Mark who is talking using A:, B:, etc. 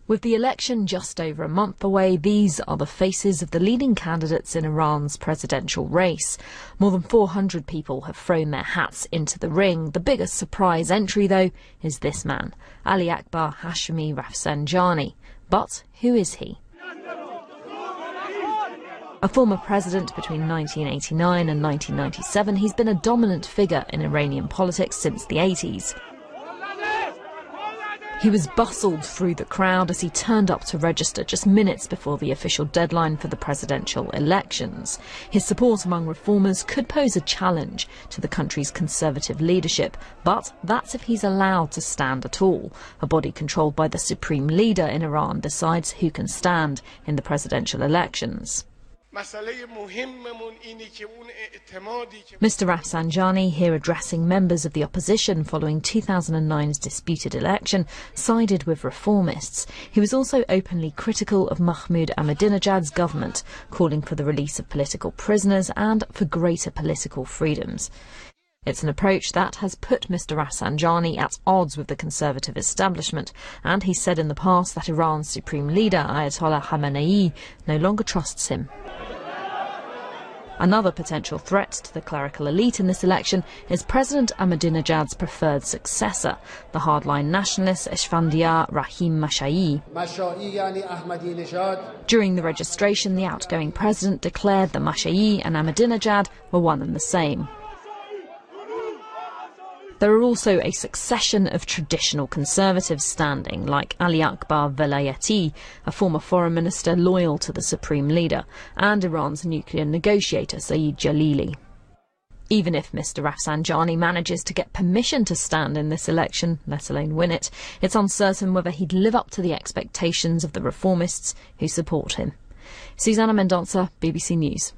A: With the election just over a month away, these are the faces of the leading candidates in Iran's presidential race. More than 400 people have thrown their hats into the ring. The biggest surprise entry, though, is this man, Ali Akbar Hashemi Rafsanjani. But who is he? A former president between 1989 and 1997, he's been a dominant figure in Iranian politics since the 80s. He was bustled through the crowd as he turned up to register just minutes before the official deadline for the presidential elections. His support among reformers could pose a challenge to the country's conservative leadership, but that's if he's allowed to stand at all. A body controlled by the supreme leader in Iran decides who can stand in the presidential elections. Mr. Rafsanjani, here addressing members of the opposition following 2009's disputed election, sided with reformists. He was also openly critical of Mahmoud Ahmadinejad's government, calling for the release of political prisoners and for greater political freedoms. It's an approach that has put Mr. Rafsanjani at odds with the conservative establishment, and he said in the past that Iran's supreme leader, Ayatollah Khamenei, no longer trusts him. Another potential threat to the clerical elite in this election is President Ahmadinejad's preferred successor, the hardline nationalist Esfandiar Rahim Mashai. During the registration, the outgoing president declared that Mashai and Ahmadinejad were one and the same. There are also a succession of traditional conservatives standing, like Ali Akbar Velayati, a former foreign minister loyal to the supreme leader, and Iran's nuclear negotiator Saeed Jalili. Even if Mr. Rafsanjani manages to get permission to stand in this election, let alone win it, it's uncertain whether he'd live up to the expectations of the reformists who support him. Susana Mendonça, BBC News.